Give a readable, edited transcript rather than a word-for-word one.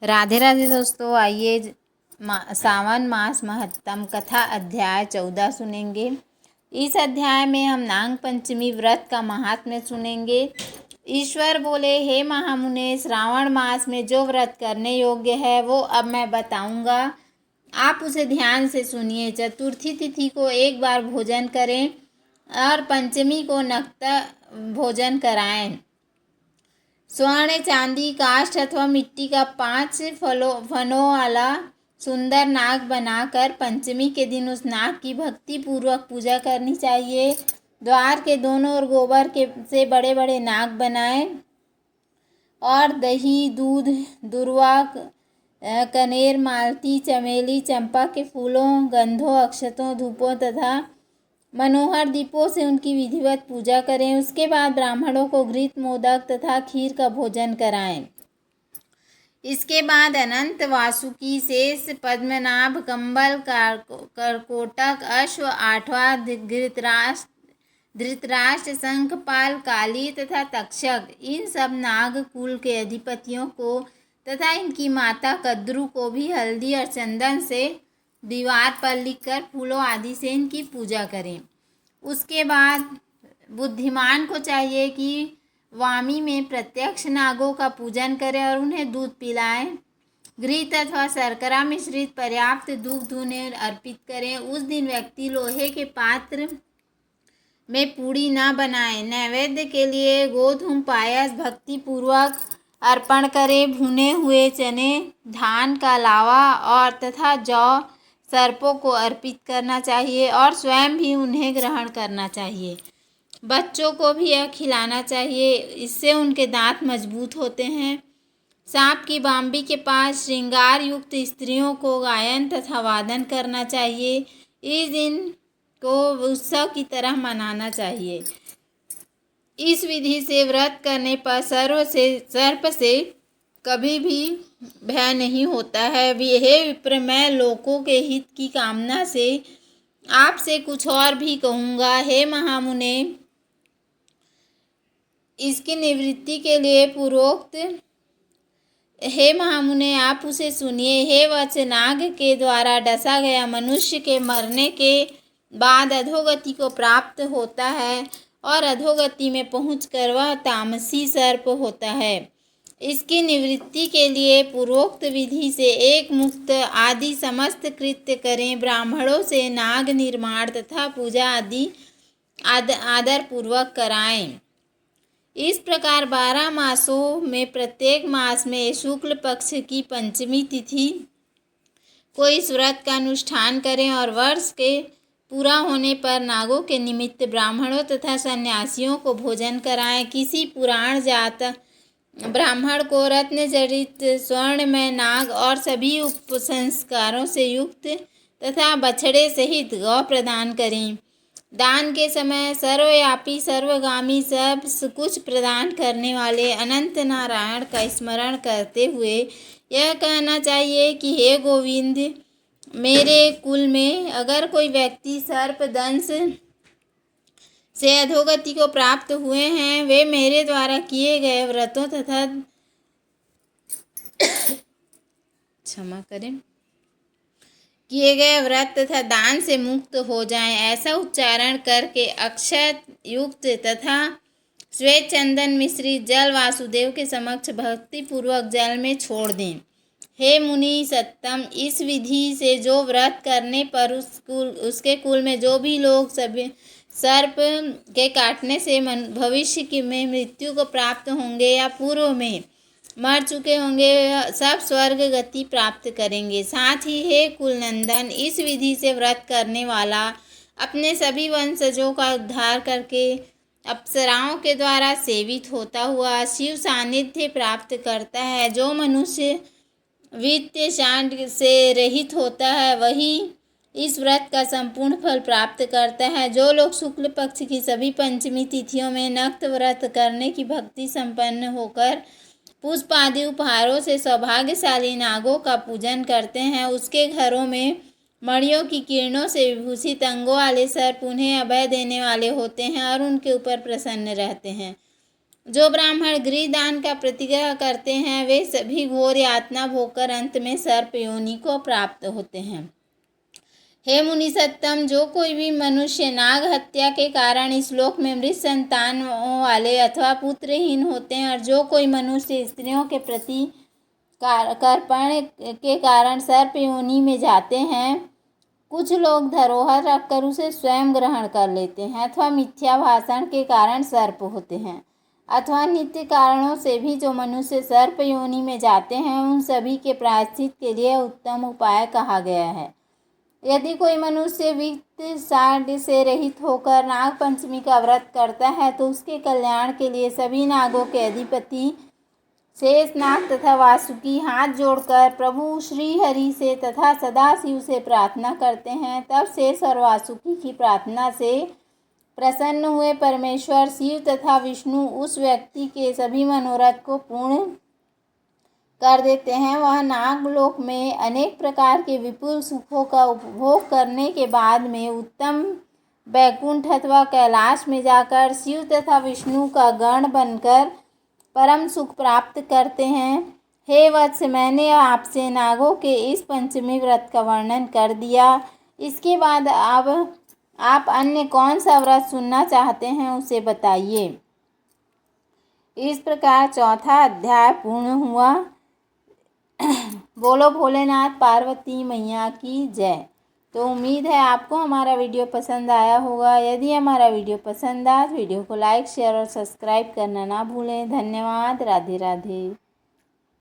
राधे राधे दोस्तों, आइए सावन मास महत्तम कथा अध्याय 14 सुनेंगे। इस अध्याय में हम नाग पंचमी व्रत का महात्म्य सुनेंगे। ईश्वर बोले, हे महामुने, श्रावण मास में जो व्रत करने योग्य है वो अब मैं बताऊंगा, आप उसे ध्यान से सुनिए। चतुर्थी तिथि को एक बार भोजन करें और पंचमी को नक्त भोजन कराएं। स्वर्ण, चांदी, काष्ठ अथवा मिट्टी का 5 फनों वाला सुंदर नाग बनाकर पंचमी के दिन उस नाग की भक्ति पूर्वक पूजा करनी चाहिए। द्वार के दोनों ओर गोबर के से बड़े बड़े नाग बनाएं और दही, दूध, दुर्वा, कनेर, मालती, चमेली, चंपा के फूलों, गंधों, अक्षतों, धूपों तथा मनोहर दीपों से उनकी विधिवत पूजा करें। उसके बाद ब्राह्मणों को घृत, मोदक तथा खीर का भोजन कराएं। इसके बाद अनंत, वासुकी, शेष, पद्मनाभ, कंबल, करकोटक, अश्व, आठवा, धृतराष्ट्र, शंखपाल, काली तथा तक्षक, इन सब नाग कुल के अधिपतियों को तथा इनकी माता कद्रु को भी हल्दी और चंदन से दीवार पर लिखकर फूलों आदि से इनकी पूजा करें। उसके बाद बुद्धिमान को चाहिए कि वामी में प्रत्यक्ष नागों का पूजन करें और उन्हें दूध पिलाएं। घृत अथवा शर्करा मिश्रित पर्याप्त दूध उन्हें अर्पित करें। उस दिन व्यक्ति लोहे के पात्र में पूड़ी न बनाए। नैवेद्य के लिए गोधूम पायस भक्ति पूर्वक अर्पण करें। भुने हुए चने, धान का लावा और तथा जौ सर्पों को अर्पित करना चाहिए और स्वयं भी उन्हें ग्रहण करना चाहिए। बच्चों को भी यह खिलाना चाहिए, इससे उनके दांत मजबूत होते हैं। सांप की बाम्बी के पास श्रृंगार युक्त स्त्रियों को गायन तथा वादन करना चाहिए। इस दिन को उत्सव की तरह मनाना चाहिए। इस विधि से व्रत करने पर सर्प से कभी भी भय नहीं होता है। हे विप्र, मैं लोकों के हित की कामना से आपसे कुछ और भी कहूँगा। हे महामुने, इसकी निवृत्ति के लिए पूर्वोक्त हे महामुने आप उसे सुनिए। हे वत्स, नाग के द्वारा डसा गया मनुष्य के मरने के बाद अधोगति को प्राप्त होता है और अधोगति में पहुंचकर वह तामसी सर्प होता है। इसकी निवृत्ति के लिए पूर्वोक्त विधि से एक मुक्त आदि समस्त कृत्य करें। ब्राह्मणों से नाग निर्माण तथा पूजा आदि आदर पूर्वक कराएं। इस प्रकार 12 मासों में प्रत्येक मास में शुक्ल पक्ष की पंचमी तिथि को इस व्रत का अनुष्ठान करें और वर्ष के पूरा होने पर नागों के निमित्त ब्राह्मणों तथा सन्यासियों को भोजन कराएं। किसी पुराण जात ब्राह्मण को रत्न जड़ित स्वर्णमय नाग और सभी उपसंस्कारों से युक्त तथा बछड़े सहित गौ प्रदान करें। दान के समय सर्वव्यापी, सर्वगामी, सब कुछ प्रदान करने वाले अनंत नारायण का स्मरण करते हुए यह कहना चाहिए कि हे गोविंद, मेरे कुल में अगर कोई व्यक्ति सर्प दंश से अधोगति को प्राप्त हुए हैं, वे मेरे द्वारा किए गए व्रतों तथा क्षमा करें किए गए व्रत तथा दान से मुक्त हो जाएं। ऐसा उच्चारण करके अक्षत युक्त तथा श्वेत चंदन मिश्रित जल वासुदेव के समक्ष भक्ति पूर्वक जल में छोड़ दें। हे मुनि सत्तम, इस विधि से जो व्रत करने पर उसके कुल में जो भी लोग सभी सर्प के काटने से भविष्य में मृत्यु को प्राप्त होंगे या पूर्व में मर चुके होंगे, सब स्वर्ग गति प्राप्त करेंगे। साथ ही हे कुलनंदन, इस विधि से व्रत करने वाला अपने सभी वंशजों का उद्धार करके अप्सराओं के द्वारा सेवित होता हुआ शिव सानिध्य प्राप्त करता है। जो मनुष्य वित्त शांड से रहित होता है वही इस व्रत का संपूर्ण फल प्राप्त करता है। जो लोग शुक्ल पक्ष की सभी पंचमी तिथियों में नक्त व्रत करने की भक्ति संपन्न होकर पुष्प आदि उपहारों से सौभाग्यशाली नागों का पूजन करते हैं, उसके घरों में मणियों की किरणों से विभूषित अंगों वाले सर्प उन्हें अभय देने वाले होते हैं और उनके ऊपर प्रसन्न रहते हैं। जो ब्राह्मण गृहदान का प्रतिग्रह करते हैं वे सभी घोर यातना भोगकर अंत में सर्प योनि को प्राप्त होते हैं। हे मुनि सत्तम, जो कोई भी मनुष्य नाग हत्या के कारण इस लोक में मृत संतानों वाले अथवा पुत्रहीन होते हैं और जो कोई मनुष्य स्त्रियों के प्रति कर्पण के कारण सर्प योनि में जाते हैं, कुछ लोग धरोहर रखकर उसे स्वयं ग्रहण कर लेते हैं अथवा मिथ्या भाषण के कारण सर्प होते हैं अथवा नित्य कारणों से भी जो मनुष्य सर्प योनि में जाते हैं, उन सभी के प्रायश्चित के लिए उत्तम उपाय कहा गया है। यदि कोई मनुष्य वित्त साढ़ से रहित होकर नाग पंचमी का व्रत करता है तो उसके कल्याण के लिए सभी नागों के अधिपति शेषनाग तथा वासुकी हाथ जोड़कर प्रभु श्री हरि से तथा सदाशिव से प्रार्थना करते हैं। तब शेष और वासुकी की प्रार्थना से प्रसन्न हुए परमेश्वर शिव तथा विष्णु उस व्यक्ति के सभी मनोरथ को पूर्ण कर देते हैं। वह नागलोक में अनेक प्रकार के विपुल सुखों का उपभोग करने के बाद में उत्तम वैकुंठ अथवा कैलाश में जाकर शिव तथा विष्णु का गण बनकर परम सुख प्राप्त करते हैं। हे वत्स, मैंने आपसे नागों के इस पंचमी व्रत का वर्णन कर दिया। इसके बाद अब आप अन्य कौन सा व्रत सुनना चाहते हैं उसे बताइए। इस प्रकार चौथा अध्याय पूर्ण हुआ। बोलो भोलेनाथ पार्वती मैया की जय। तो उम्मीद है आपको हमारा वीडियो पसंद आया होगा। यदि हमारा वीडियो पसंद आए तो वीडियो को लाइक शेयर और सब्सक्राइब करना ना भूलें। धन्यवाद। राधे राधे।